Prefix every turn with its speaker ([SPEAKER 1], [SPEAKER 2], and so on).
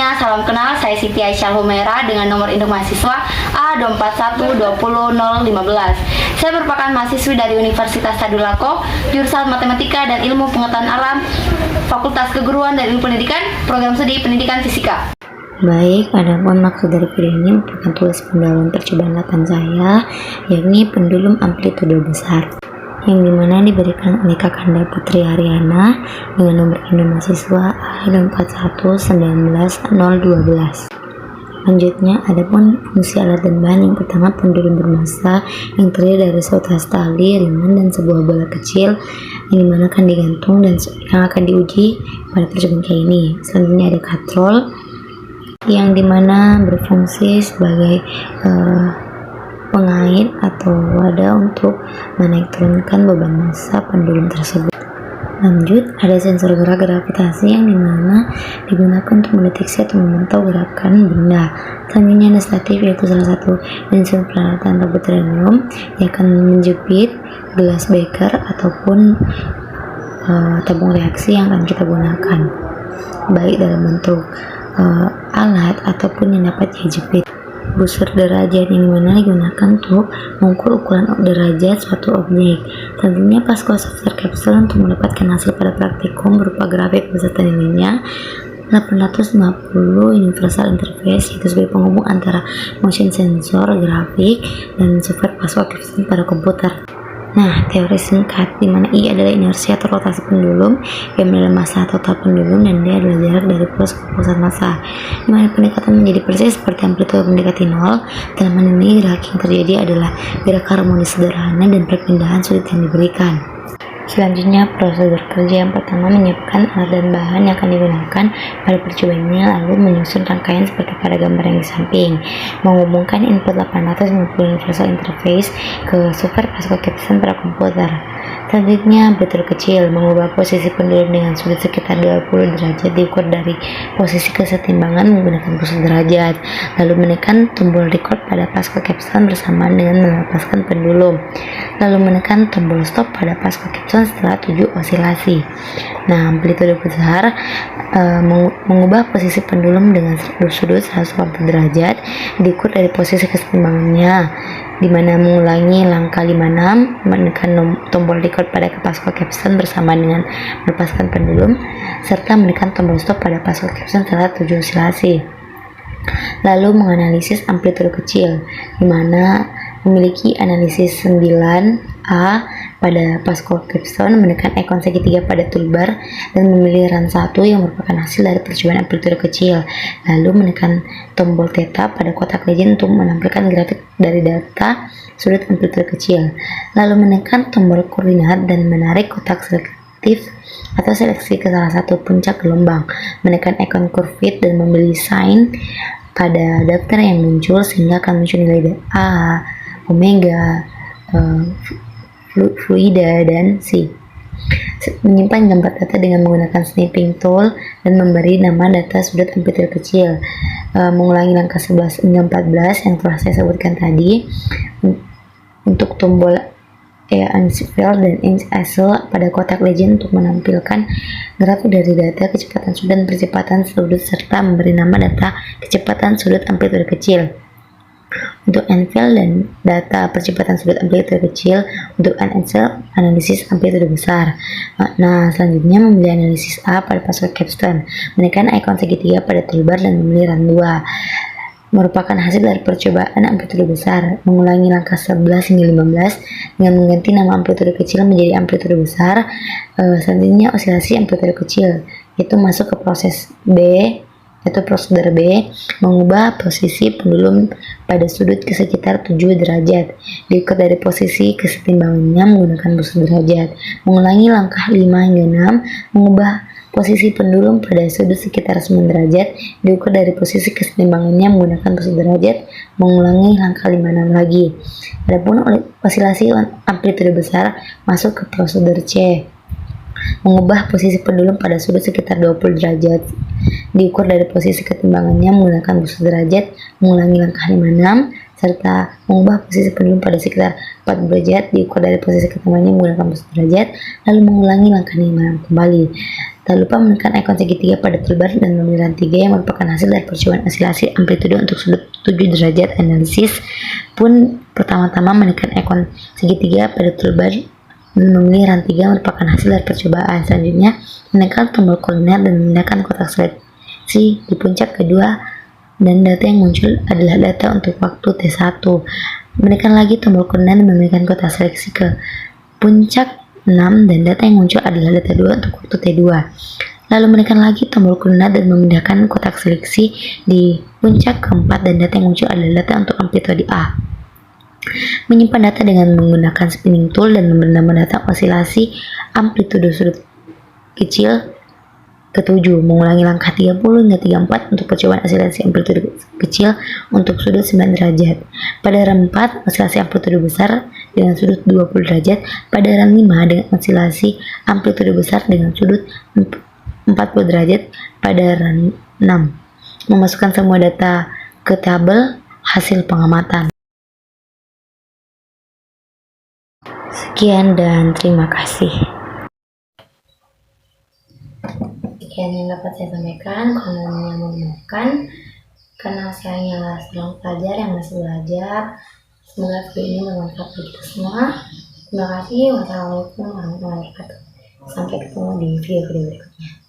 [SPEAKER 1] semuanya, salam kenal. Saya Siti Aisyah Humaira dengan nomor induk mahasiswa A241200015. Saya merupakan mahasiswi dari Universitas Tadulako, jurusan Matematika dan Ilmu Pengetahuan Alam, Fakultas Keguruan dan Ilmu Pendidikan, Program Studi Pendidikan Fisika.
[SPEAKER 2] Baik, adapun maksud dari video ini merupakan tulis pendahuluan percobaan latihan saya, yakni pendulum amplitudo besar, yang dimana diberikan oleh Kakanda Putri Haryana dengan nomor induk mahasiswa A2419012. Selanjutnya, adapun fungsi alat dan bahan. Yang pertama, pendulum bermassa yang terdiri dari seutas tali ringan dan sebuah bola kecil yang dimana akan digantung dan yang akan diuji pada percobaan kali ini. Selanjutnya ada katrol yang dimana berfungsi sebagai pengait atau wadah untuk menaik turunkan beban massa pendulum tersebut. Lanjut, ada sensor gerak gravitasi yang dimana digunakan untuk mendeteksi atau memantau gerakan benda. Selanjutnya ada statif, yaitu salah satu instrumen peralatan laboratorium yang akan menjepit gelas beker ataupun tabung reaksi yang akan kita gunakan, baik dalam bentuk alat ataupun yang dapat dijepit. Busur derajat yang dimana digunakan untuk mengukur ukuran derajat suatu objek. Tentunya Pascal Software Capsule untuk mendapatkan hasil pada praktikum berupa grafik beserta nilainya 850 Universal Interface, yaitu sebagai penghubung antara motion sensor, grafik, dan software Pascal Capsule pada komputer. Nah, teori singkat dimana I adalah inersia atau rotasi pendulum, M adalah massa total pendulum, dan D adalah jarak dari polos ke pusat massa. Dimana pendekatan menjadi persis seperti amplitude mendekati nol. Dalam hal ini, gerak yang terjadi adalah gerak harmonis sederhana dan perpindahan sulit yang diberikan. Selanjutnya, prosedur kerja. Yang pertama, menyiapkan alat dan bahan yang akan digunakan pada percobaannya, lalu menyusun rangkaian seperti pada gambar yang di samping. Menghubungkan input 850 Universal Interface ke software Pascal Capsule pada komputer. Selanjutnya, amplitude kecil. Mengubah posisi pendulum dengan sudut sekitar 20 derajat diukur dari posisi kesetimbangan menggunakan pusat derajat. Lalu menekan tombol record pada Pascal Capsule bersamaan dengan melepaskan pendulum. Lalu menekan tombol stop pada Pascal Capsule setelah 7 osilasi. Nah, amplitude besar mengubah posisi pendulum dengan sudut 180 derajat diukur dari posisi kesetimbangannya, di mana mengulangi langkah 56, menekan tombol record pada Pascal Capsule bersama dengan melepaskan pendulum, serta menekan tombol stop pada Pascal Capsule setelah 7 osilasi. Lalu menganalisis amplitude kecil, di mana memiliki analisis 9A pada Pascal Capsule, menekan ikon segitiga pada toolbar dan memilih run 1 yang merupakan hasil dari percobaan amplitude kecil. Lalu menekan tombol theta pada kotak legend untuk menampilkan grafik dari data sudut amplitude kecil. Lalu menekan tombol koordinat dan menarik kotak selektif atau seleksi ke salah satu puncak gelombang. Menekan ikon curve fit dan memilih sign pada daftar yang muncul sehingga akan muncul nilai A, omega, fluida, dan C. Menyimpan gambar data dengan menggunakan snipping tool dan memberi nama data sudut amplitude kecil. Mengulangi langkah 11 hingga 14 yang telah saya sebutkan tadi. Untuk tombol unveil dan ISO pada kotak legend untuk menampilkan grafik dari data kecepatan sudut dan percepatan sudut serta memberi nama data kecepatan sudut amplitude kecil. Untuk unveil dan data percepatan sudut amplitude kecil. Untuk unansel, analisis amplitude besar. Nah, selanjutnya memilih analisis A pada Pascal Capsule, menekan ikon segitiga pada toolbar dan memilih run 2. Merupakan hasil dari percobaan amplitude besar. Mengulangi langkah 11 hingga 15 dengan mengganti nama amplitude kecil menjadi amplitude besar. Selanjutnya osilasi amplitude kecil, yaitu masuk ke proses B, yaitu prosedur B, mengubah posisi pendulum pada sudut ke sekitar 7 derajat, diukur dari posisi kesetimbangannya menggunakan busur derajat. Mengulangi langkah 5 hingga 6, mengubah posisi pendulum pada sudut sekitar 9 derajat, diukur dari posisi kesetimbangannya menggunakan busur derajat. Mengulangi langkah 5-6 lagi. Adapun osilasi amplitude besar masuk ke prosedur C, mengubah posisi pendulum pada sudut sekitar 20 derajat, diukur dari posisi kesetimbangannya menggunakan busur derajat. Mengulangi langkah 56. serta mengubah posisi pendulum pada sekitar 4 derajat, diukur dari posisi ketemuannya menggunakan posisi derajat, lalu mengulangi langkah 5 kembali. Tak lupa menekan ikon segitiga pada toolbar dan memilih rantiga yang merupakan hasil dari percobaan osilasi amplitude untuk sudut 7 derajat. Analisis pun pertama-tama menekan ikon segitiga pada toolbar dan memilih rantiga yang merupakan hasil dari percobaan. Selanjutnya, menekan tombol koordinat dan memindahkan kotak seleksi di puncak kedua, dan data yang muncul adalah data untuk waktu T1. Menekan lagi tombol koordinat dan memindahkan kotak seleksi ke puncak 6, dan data yang muncul adalah data 2 untuk waktu T2. Lalu menekan lagi tombol koordinat dan memindahkan kotak seleksi di puncak keempat, dan data yang muncul adalah data untuk amplitude A. Menyimpan data dengan menggunakan spinning tool dan menambah data osilasi amplitude sudut kecil ke-7. Mengulangi langkah 30 hingga 34 untuk percobaan osilasi amplitude kecil untuk sudut 9 derajat. Pada run 4, osilasi amplitude besar dengan sudut 20 derajat. Pada run 5, dengan osilasi amplitude besar dengan sudut 40 derajat. Pada run 6, memasukkan semua data ke tabel hasil pengamatan. Sekian dan terima kasih. Sekian yang dapat saya sampaikan. Kalau yang mau dimakan, karena saya hanyalah seorang pelajar yang masih belajar, semoga video ini bermanfaat bagi kita semua. Terima kasih. Wassalamualaikum warahmatullahi wabarakatuh. Sampai ketemu di video berikutnya.